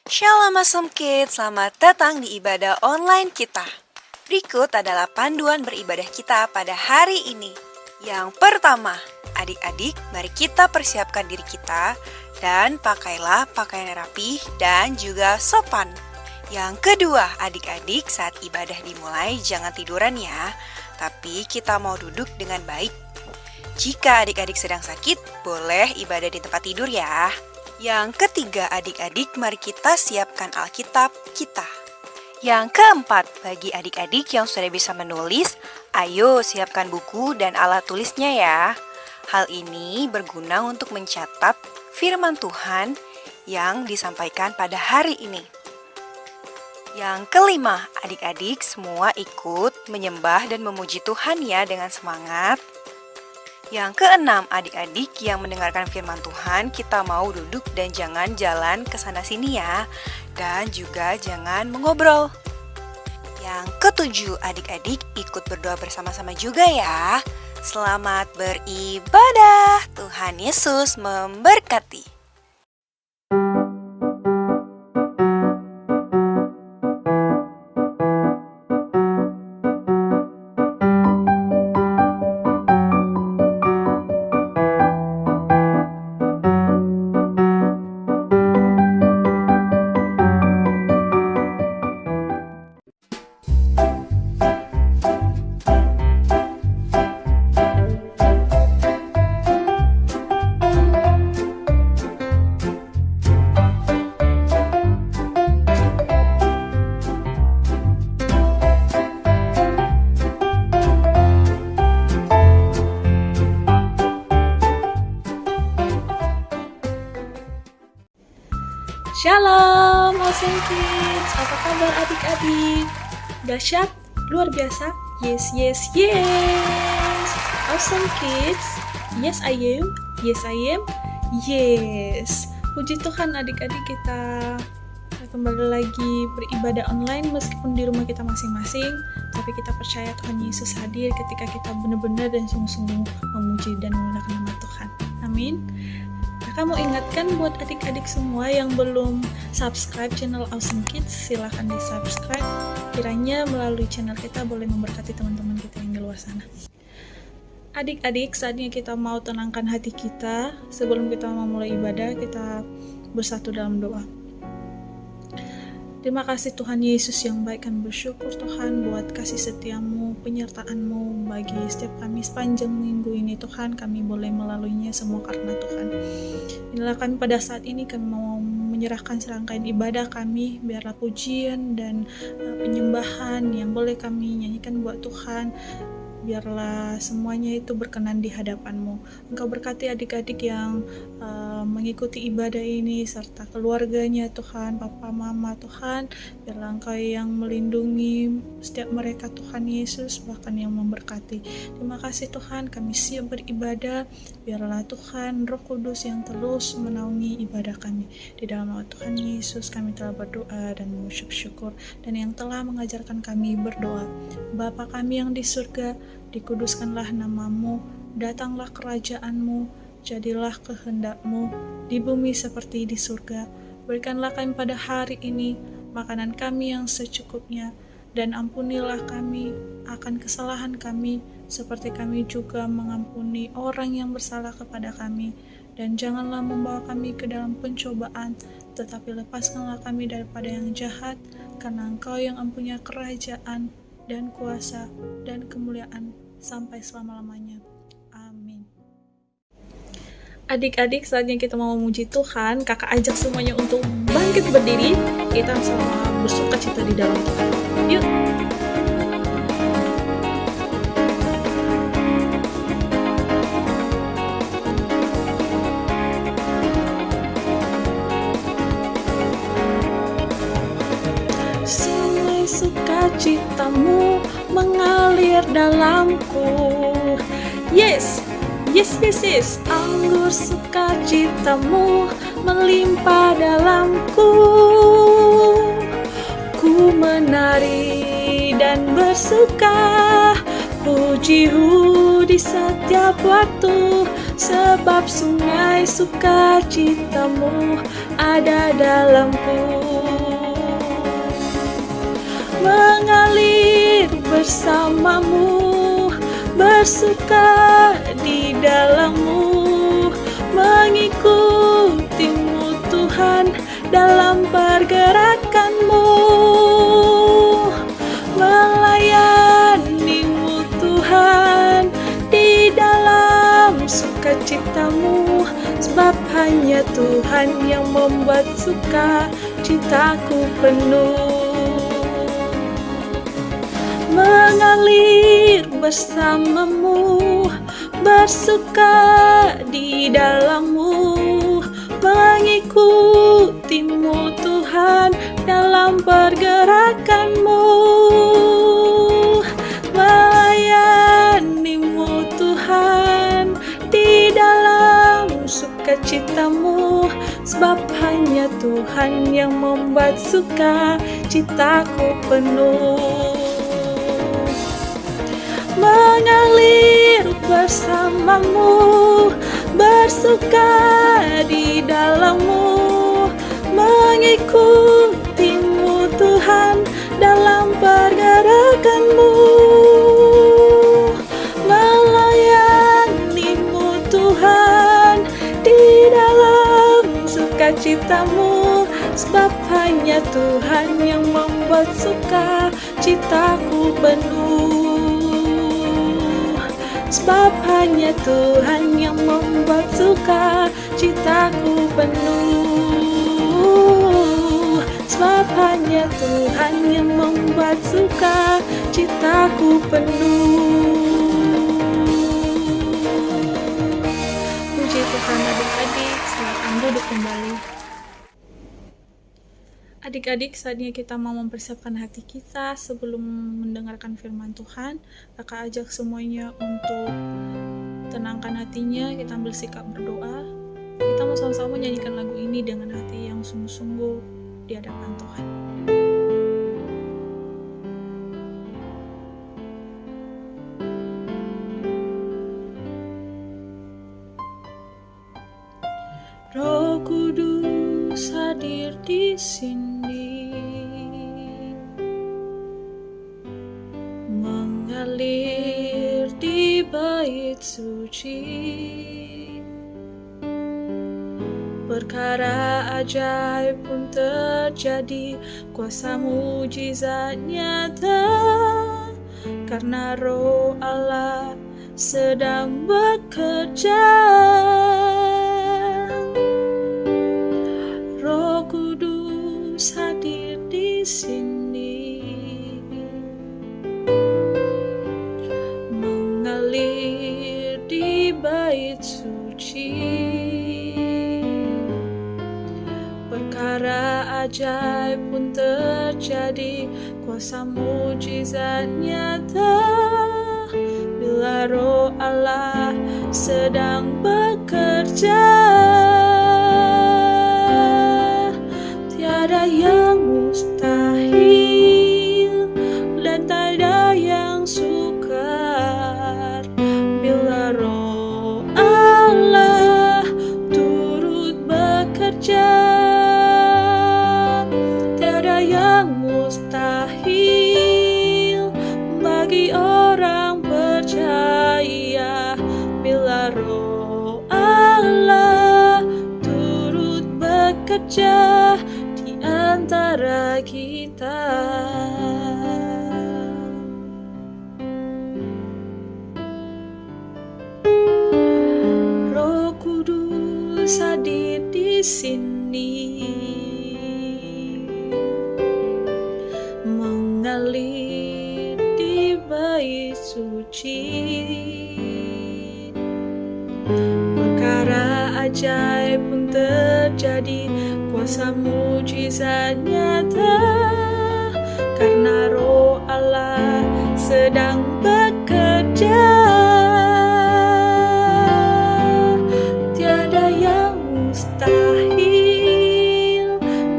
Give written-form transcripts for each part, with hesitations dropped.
Shalom Awesome Kids, selamat datang di ibadah online kita. Berikut adalah panduan beribadah kita pada hari ini. Yang pertama, adik-adik, mari kita persiapkan diri kita dan pakailah pakaian yang rapih dan juga sopan. Yang kedua, adik-adik, saat ibadah dimulai jangan tiduran ya, tapi kita mau duduk dengan baik. Jika adik-adik sedang sakit, boleh ibadah di tempat tidur ya. Yang ketiga, adik-adik, mari kita siapkan Alkitab kita. Yang keempat, bagi adik-adik yang sudah bisa menulis, ayo siapkan buku dan alat tulisnya ya. Hal ini berguna untuk mencatat firman Tuhan yang disampaikan pada hari ini. Yang kelima, adik-adik semua ikut menyembah dan memuji Tuhan ya dengan semangat. Yang keenam, adik-adik yang mendengarkan firman Tuhan, kita mau duduk dan jangan jalan ke sana sini ya. Dan juga jangan mengobrol. Yang ketujuh, adik-adik ikut berdoa bersama-sama juga ya. Selamat beribadah. Tuhan Yesus memberkati. Shalom, Awesome Kids. Apa kabar adik-adik? Dahsyat? Luar biasa? Yes, yes, yes. Awesome Kids. Yes, I am. Yes, I am. Yes. Puji Tuhan adik-adik, kita kembali lagi beribadah online meskipun di rumah kita masing-masing. Tapi kita percaya Tuhan Yesus hadir ketika kita benar-benar dan sungguh-sungguh memuji dan memuliakan nama Tuhan. Amin. Kakak mau ingatkan buat adik-adik semua yang belum subscribe channel Awesome Kids, silahkan di subscribe. Kiranya melalui channel kita boleh memberkati teman-teman kita yang di luar sana. Adik-adik, saatnya kita mau tenangkan hati kita. Sebelum kita memulai ibadah, kita bersatu dalam doa. Terima kasih Tuhan Yesus yang baik, kami bersyukur Tuhan buat kasih setiamu, penyertaan-Mu bagi setiap kami sepanjang minggu ini Tuhan. Kami boleh melaluinya semua karena Tuhan. Inilah kami pada saat ini kami mau menyerahkan serangkaian ibadah kami, biarlah pujian dan penyembahan yang boleh kami nyanyikan buat Tuhan. Biarlah semuanya itu berkenan di hadapan-Mu. Engkau berkati adik-adik yang mengikuti ibadah ini serta keluarganya Tuhan, Papa, Mama Tuhan. Biarlah Engkau yang melindungi setiap mereka Tuhan Yesus, bahkan yang memberkati. Terima kasih Tuhan, kami siap beribadah. Biarlah Tuhan Roh Kudus yang terus menaungi ibadah kami. Di dalam nama Tuhan Yesus kami telah berdoa dan mengucap syukur. Dan yang telah mengajarkan kami berdoa, Bapa kami yang di surga, dikuduskanlah namamu, datanglah kerajaan-Mu, jadilah kehendak-Mu di bumi seperti di surga. Berikanlah kami pada hari ini makanan kami yang secukupnya, dan ampunilah kami akan kesalahan kami, seperti kami juga mengampuni orang yang bersalah kepada kami. Dan janganlah membawa kami ke dalam pencobaan, tetapi lepaskanlah kami daripada yang jahat, karena Engkau yang mempunyai kerajaan dan kuasa dan kemuliaan sampai selama-lamanya. Amin. Adik-adik, saatnya kita mau memuji Tuhan. Kakak ajak semuanya untuk bangkit berdiri. Kita sama bersuka cita di dalam Tuhan. Yuk. Sungai sukacitamu mengalir dalamku. Yes, yes, yes, yes. Anggur sukacitamu melimpah dalamku. Ku menari dan bersuka, pujimu di setiap waktu. sebab sungai sukacitamu ada dalamku. Mengalir bersamamu, bersuka di dalammu, mengikutimu Tuhan dalam pergerakanmu, melayanimu Tuhan di dalam sukacitamu, sebab hanya Tuhan yang membuat sukacitaku penuh. Mengalir bersamamu, bersuka di dalammu, mengikutimu Tuhan dalam pergerakanmu, melayanimu Tuhan di dalam sukacitamu, sebab hanya Tuhan yang membuat sukacitaku penuh. Mengalir bersamamu, bersuka di dalammu, mengikutimu Tuhan dalam pergerakanmu, melayanimu Tuhan di dalam sukacitamu, sebab hanya Tuhan yang membuat sukacitaku penuh. Sebab hanya Tuhan yang membuat sukacitaku penuh. Sebab hanya Tuhan yang membuat sukacitaku penuh. Puji Tuhan. Adik-adik, silakan duduk kembali. Adik-adik, saatnya kita mau mempersiapkan hati kita sebelum mendengarkan firman Tuhan. Kakak ajak semuanya untuk tenangkan hatinya, kita ambil sikap berdoa. Kita mau sama-sama nyanyikan lagu ini dengan hati yang sungguh-sungguh di hadapan Tuhan. Roh Kudus hadir di sini, mengalir di bait suci. Perkara ajaib pun terjadi, kuasa mujizat nyata, karena Roh Allah sedang bekerja. Roh Kudus hadir di sini, mengalir di bait suci. Perkara ajaib pun terjadi, kuasa mujizat nyata, bila Roh Allah sedang bekerja. Tiada yang mustahil dan tiada yang sukar, bila Roh Allah turut bekerja. Tiada yang mustahil bagi orang percaya, bila Roh Allah turut bekerja di antara kita. Roh Kudus hadir di sini, mengalir di bait suci. Perkara ajaib pun terjadi, kuasa mujizat nyata, karena Roh Allah sedang bekerja. Tiada yang mustahil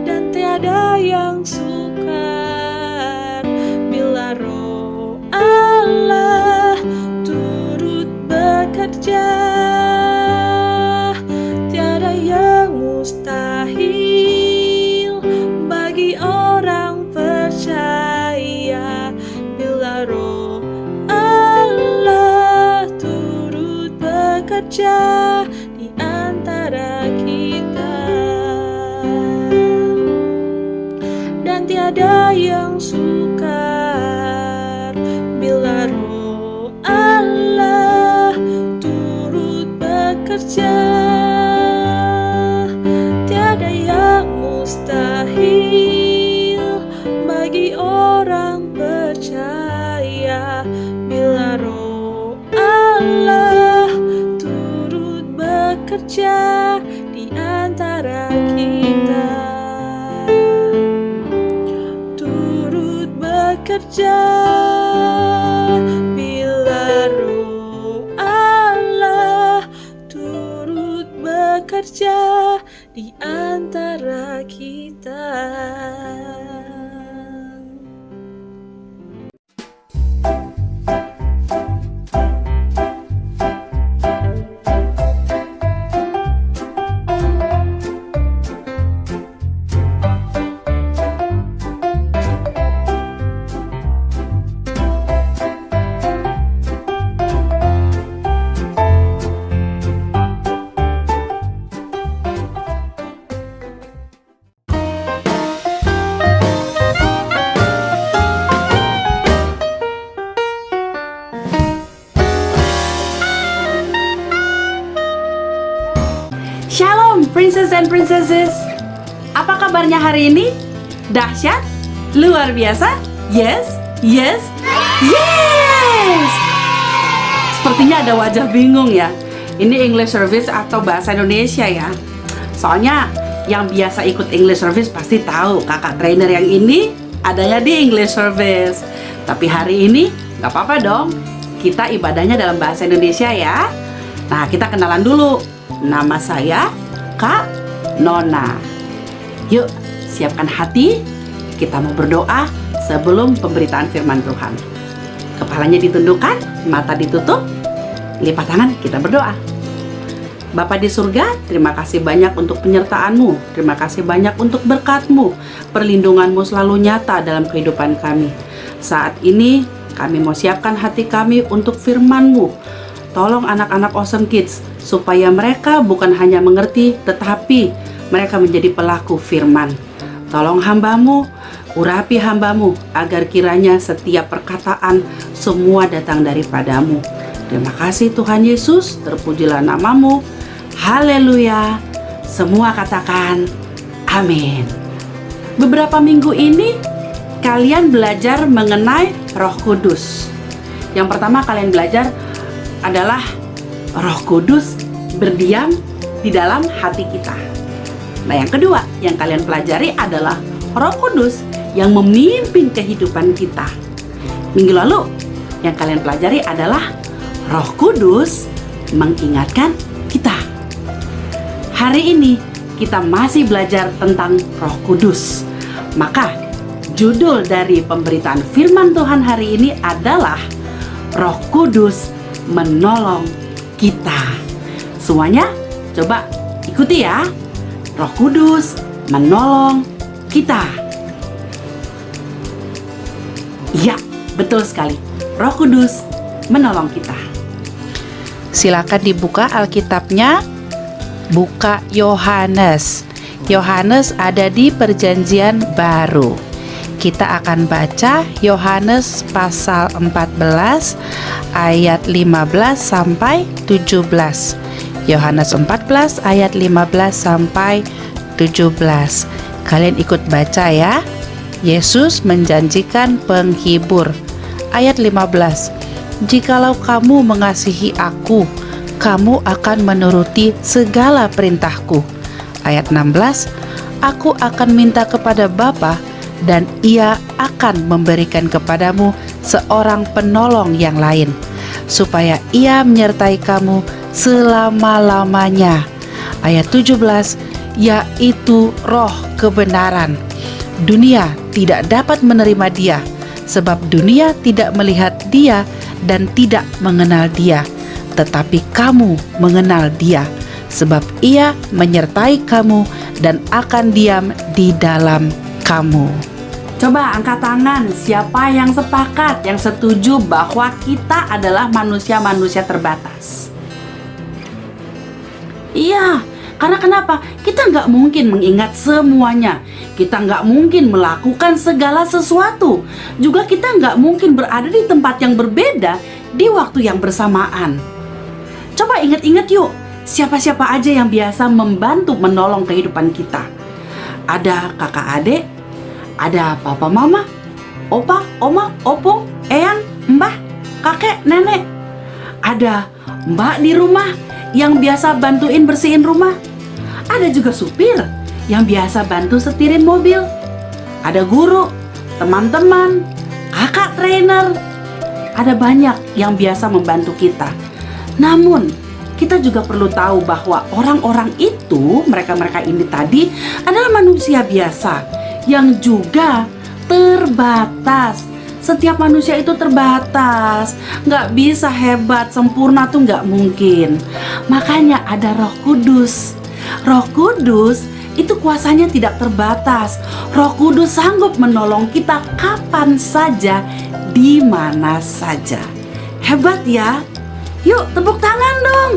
dan tiada yang sukar, bila Roh Allah turut bekerja. bekerja di antara kita, dan tiada yang sukar bila Roh Allah turut bekerja. Tiada yang mustahil bagi orang percaya bila Roh Allah turut bekerja di antara kita, turut bekerja bila Roh Allah turut bekerja di antara kita. Shalom Princess and Princesses. Apa kabarnya hari ini? Dahsyat? Luar biasa? Yes? Yes? Yes! Sepertinya ada wajah bingung ya. Ini English Service atau bahasa Indonesia ya? Soalnya yang biasa ikut English Service pasti tahu kakak trainer yang ini adanya di English Service. Tapi hari ini gak apa-apa dong, kita ibadahnya dalam bahasa Indonesia ya. Nah, kita kenalan dulu. Nama saya Kak Nona. Yuk, siapkan hati. Kita mau berdoa sebelum pemberitaan firman Tuhan. Kepalanya ditundukkan, mata ditutup, lipat tangan, kita berdoa. Bapa di surga, terima kasih banyak untuk penyertaan-Mu. Terima kasih banyak untuk berkat-Mu. Perlindungan-Mu selalu nyata dalam kehidupan kami. Saat ini, kami mau siapkan hati kami untuk firman-Mu. Tolong anak-anak Awesome Kids, supaya mereka bukan hanya mengerti, tetapi mereka menjadi pelaku firman. Tolong hamba-Mu, urapi hamba-Mu, agar kiranya setiap perkataan semua datang daripada-Mu. Terima kasih Tuhan Yesus, terpujilah nama-Mu. Haleluya. Semua katakan amin. Beberapa minggu ini kalian belajar mengenai Roh Kudus. Yang pertama kalian belajar adalah Roh Kudus berdiam di dalam hati kita. Nah, yang kedua yang kalian pelajari adalah Roh Kudus yang memimpin kehidupan kita. Minggu lalu yang kalian pelajari adalah Roh Kudus mengingatkan kita. Hari ini kita masih belajar tentang Roh Kudus. Maka judul dari pemberitaan firman Tuhan hari ini adalah Roh Kudus menolong kita. Semuanya coba ikuti ya. Roh Kudus menolong kita. Ya, betul sekali. Roh Kudus menolong kita. Silakan dibuka Alkitabnya. Buka Yohanes. Yohanes ada di Perjanjian Baru. Kita akan baca Yohanes pasal 14 ayat 15 sampai 17. Yohanes 14 ayat 15 sampai 17. Kalian ikut baca ya. Yesus menjanjikan penghibur. Ayat 15. Jikalau kamu mengasihi aku, kamu akan menuruti segala perintahku. Ayat 16. Aku akan minta kepada Bapa, dan Ia akan memberikan kepadamu seorang penolong yang lain, supaya Ia menyertai kamu selama-lamanya. Ayat 17, yaitu Roh kebenaran. Dunia tidak dapat menerima Dia, sebab dunia tidak melihat Dia dan tidak mengenal Dia. Tetapi kamu mengenal Dia, sebab Ia menyertai kamu dan akan diam di dalam kamu. Coba angkat tangan, siapa yang sepakat, yang setuju bahwa kita adalah manusia-manusia terbatas? Iya, karena kenapa? Kita nggak mungkin mengingat semuanya. Kita nggak mungkin melakukan segala sesuatu. Juga kita nggak mungkin berada di tempat yang berbeda di waktu yang bersamaan. Coba ingat-ingat yuk, siapa-siapa aja yang biasa membantu menolong kehidupan kita. Ada kakak adik, ada papa mama, opa, oma, opung, eyang, mbah, kakek, nenek. Ada mbak di rumah yang biasa bantuin bersihin rumah. Ada juga supir yang biasa bantu setirin mobil. Ada guru, teman-teman, kakak trainer. Ada banyak yang biasa membantu kita. Namun, kita juga perlu tahu bahwa orang-orang itu, mereka-mereka ini tadi adalah manusia biasa yang juga terbatas. Setiap manusia itu terbatas, nggak bisa hebat, sempurna tuh nggak mungkin. Makanya ada Roh Kudus. Roh Kudus itu kuasanya tidak terbatas. Roh Kudus sanggup menolong kita kapan saja, di mana saja. Hebat ya? Yuk tepuk tangan dong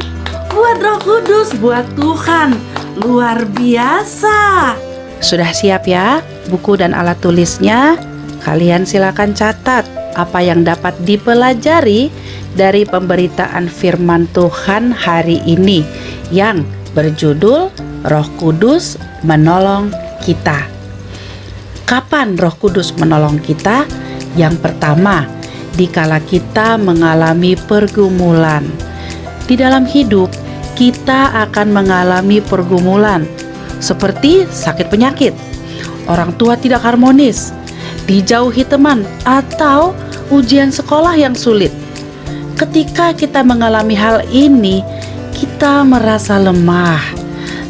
buat Roh Kudus, buat Tuhan. Luar biasa. Sudah siap ya buku dan alat tulisnya? Kalian silakan catat apa yang dapat dipelajari dari pemberitaan firman Tuhan hari ini yang berjudul Roh Kudus menolong kita. Kapan Roh Kudus menolong kita? Yang pertama, dikala kita mengalami pergumulan. Di dalam hidup, kita akan mengalami pergumulan seperti sakit penyakit, orang tua tidak harmonis, dijauhi teman, atau ujian sekolah yang sulit. Ketika kita mengalami hal ini, kita merasa lemah.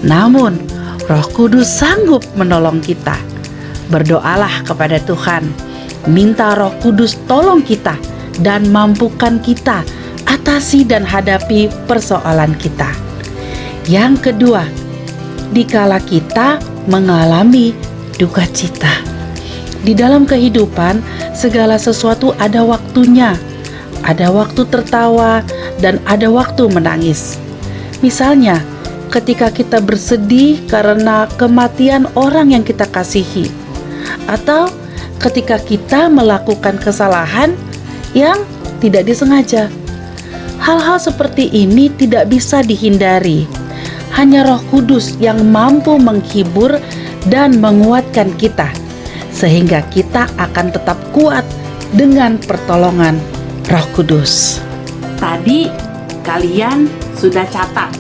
Namun, Roh Kudus sanggup menolong kita. Berdoalah kepada Tuhan, minta Roh Kudus tolong kita dan mampukan kita atasi dan hadapi persoalan kita. Yang kedua, dikala kita mengalami duka cita. Di dalam kehidupan, segala sesuatu ada waktunya. Ada waktu tertawa dan ada waktu menangis. Misalnya, ketika kita bersedih karena kematian orang yang kita kasihi, atau ketika kita melakukan kesalahan yang tidak disengaja. Hal-hal seperti ini tidak bisa dihindari. Hanya Roh Kudus yang mampu menghibur dan menguatkan kita, sehingga kita akan tetap kuat dengan pertolongan Roh Kudus. Tadi kalian sudah catat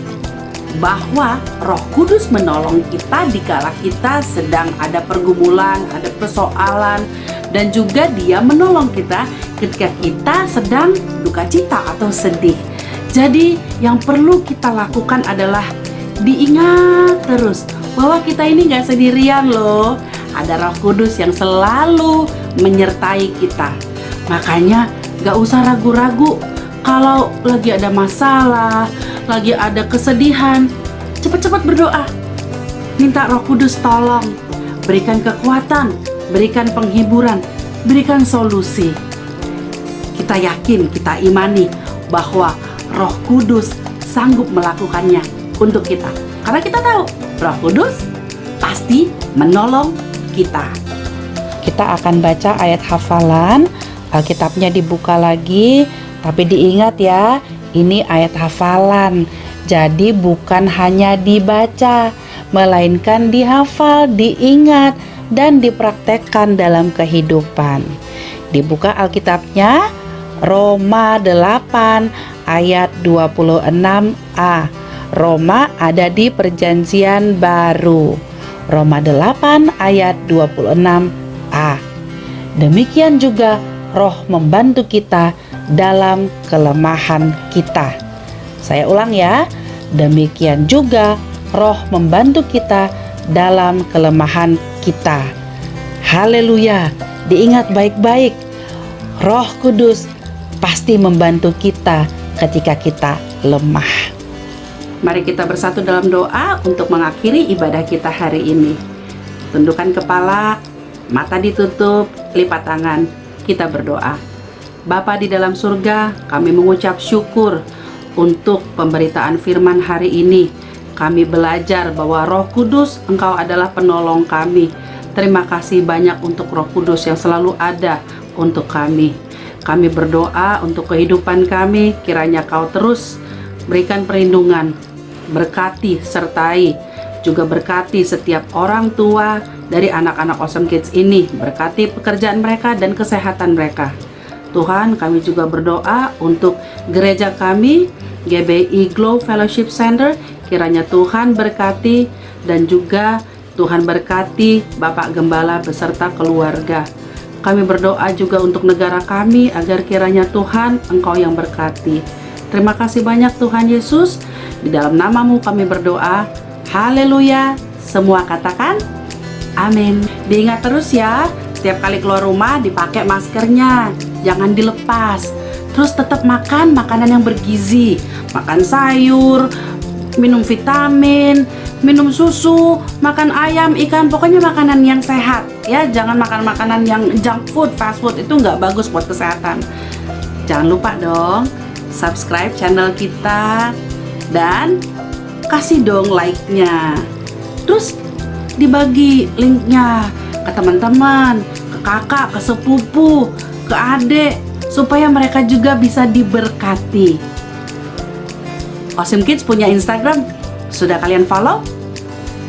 bahwa Roh Kudus menolong kita dikala kita sedang ada pergumulan, ada persoalan, dan juga Dia menolong kita ketika kita sedang duka cita atau sedih. Jadi yang perlu kita lakukan adalah diingat terus bahwa kita ini gak sendirian loh. Ada Roh Kudus yang selalu menyertai kita. Makanya gak usah ragu-ragu. Kalau lagi ada masalah, lagi ada kesedihan, cepat-cepat berdoa. Minta Roh Kudus tolong, berikan kekuatan, berikan penghiburan, berikan solusi. Kita yakin, kita imani bahwa Roh Kudus sanggup melakukannya untuk kita. Karena kita tahu Roh Kudus pasti menolong kita. Kita akan baca ayat hafalan. Alkitabnya dibuka lagi, tapi diingat ya, ini ayat hafalan. Jadi bukan hanya dibaca, melainkan dihafal, diingat, dan dipraktekkan dalam kehidupan. Dibuka Alkitabnya, Roma 8 ayat 26a. Roma ada di Perjanjian Baru. Roma 8 ayat 26a. Demikian juga Roh membantu kita dalam kelemahan kita. Saya ulang ya. Demikian juga Roh membantu kita dalam kelemahan kita. Haleluya. Diingat baik-baik. Roh Kudus pasti membantu kita ketika kita lemah. Mari kita bersatu dalam doa untuk mengakhiri ibadah kita hari ini. Tundukkan kepala, mata ditutup, lipat tangan. Kita berdoa. Bapa di dalam surga, kami mengucap syukur untuk pemberitaan firman hari ini Kami belajar bahwa Roh Kudus, Engkau adalah penolong kami. Terima kasih banyak untuk Roh Kudus yang selalu ada untuk kami. Kami berdoa untuk kehidupan kami, kiranya Kau terus berikan perlindungan, berkati, sertai, juga berkati setiap orang tua dari anak-anak Awesome Kids ini, berkati pekerjaan mereka dan kesehatan mereka. Tuhan, kami juga berdoa untuk gereja kami, GBI Glow Fellowship Center, kiranya Tuhan berkati dan juga Tuhan berkati Bapak Gembala beserta keluarga. Kami berdoa juga untuk negara kami agar kiranya Tuhan Engkau yang berkati. Terima kasih banyak Tuhan Yesus. Di dalam namamu kami berdoa. Haleluya. Semua katakan amin. Diingat terus ya, setiap kali keluar rumah dipakai maskernya, jangan dilepas. Terus tetap makan makanan yang bergizi, makan sayur, minum vitamin, minum susu, makan ayam, ikan, pokoknya makanan yang sehat ya. Jangan makan makanan yang junk food, fast food, itu nggak bagus buat kesehatan. Jangan lupa dong subscribe channel kita dan kasih dong like-nya. Terus dibagi linknya ke teman-teman, ke kakak, ke sepupu, ke adik, supaya mereka juga bisa diberkati. Awesome Kids punya Instagram, sudah kalian follow?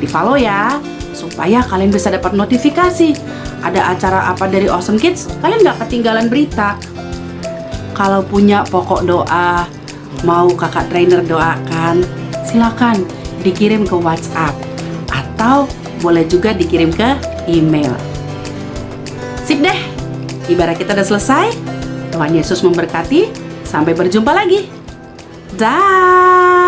Di follow ya, supaya kalian bisa dapat notifikasi ada acara apa dari Awesome Kids, kalian gak ketinggalan berita. Kalau punya pokok doa, mau kakak trainer doakan, silakan dikirim ke WhatsApp atau boleh juga dikirim ke email. Sip deh, ibadah kita udah selesai. Tuhan Yesus memberkati. Sampai berjumpa lagi. Dah.